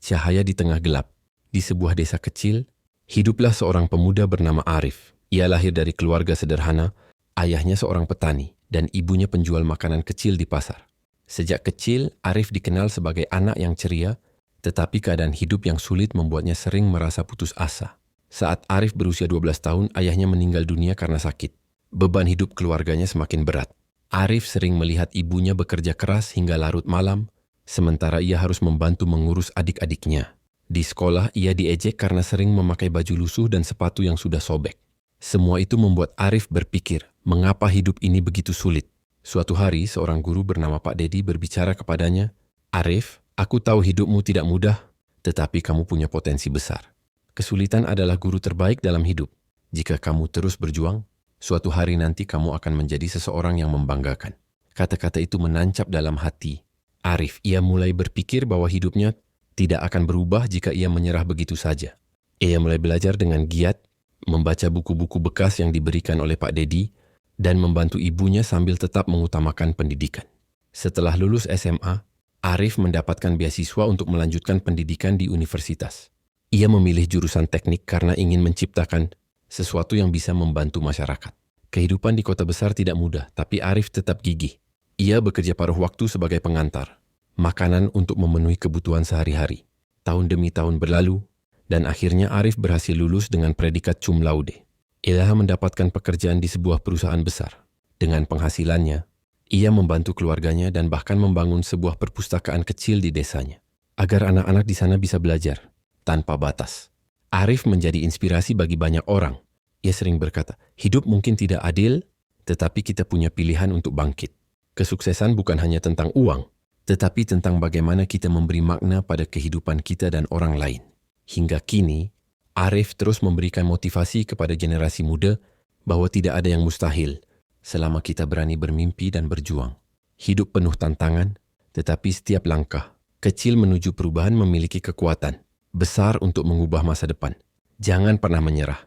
cahaya di tengah gelap. Di sebuah desa kecil, hiduplah seorang pemuda bernama Arif. Ia lahir dari keluarga sederhana, ayahnya seorang petani, dan ibunya penjual makanan kecil di pasar. Sejak kecil, Arif dikenal sebagai anak yang ceria, tetapi keadaan hidup yang sulit membuatnya sering merasa putus asa. Saat Arif berusia 12 tahun, ayahnya meninggal dunia karena sakit. Beban hidup keluarganya semakin berat. Arif sering melihat ibunya bekerja keras hingga larut malam, sementara ia harus membantu mengurus adik-adiknya. Di sekolah, ia diejek karena sering memakai baju lusuh dan sepatu yang sudah sobek. Semua itu membuat Arif berpikir, mengapa hidup ini begitu sulit? Suatu hari, seorang guru bernama Pak Dedi berbicara kepadanya, "Arif, aku tahu hidupmu tidak mudah, tetapi kamu punya potensi besar. Kesulitan adalah guru terbaik dalam hidup. Jika kamu terus berjuang, suatu hari nanti kamu akan menjadi seseorang yang membanggakan." Kata-kata itu menancap dalam hati Arif. Ia mulai berpikir bahwa hidupnya tidak akan berubah jika ia menyerah begitu saja. Ia mulai belajar dengan giat, membaca buku-buku bekas yang diberikan oleh Pak Dedi, dan membantu ibunya sambil tetap mengutamakan pendidikan. Setelah lulus SMA, Arif mendapatkan beasiswa untuk melanjutkan pendidikan di universitas. Ia memilih jurusan teknik karena ingin menciptakan sesuatu yang bisa membantu masyarakat. Kehidupan di kota besar tidak mudah, tapi Arif tetap gigih. Ia bekerja paruh waktu sebagai pengantar makanan untuk memenuhi kebutuhan sehari-hari. Tahun demi tahun berlalu, dan akhirnya Arif berhasil lulus dengan predikat cum laude. Ia mendapatkan pekerjaan di sebuah perusahaan besar. Dengan penghasilannya, ia membantu keluarganya dan bahkan membangun sebuah perpustakaan kecil di desanya, agar anak-anak di sana bisa belajar tanpa batas. Arif menjadi inspirasi bagi banyak orang. Ia sering berkata, hidup mungkin tidak adil, tetapi kita punya pilihan untuk bangkit. Kesuksesan bukan hanya tentang uang, tetapi tentang bagaimana kita memberi makna pada kehidupan kita dan orang lain. Hingga kini, Arif terus memberikan motivasi kepada generasi muda bahwa tidak ada yang mustahil selama kita berani bermimpi dan berjuang. Hidup penuh tantangan, tetapi setiap langkah kecil menuju perubahan memiliki kekuatan besar untuk mengubah masa depan. Jangan pernah menyerah.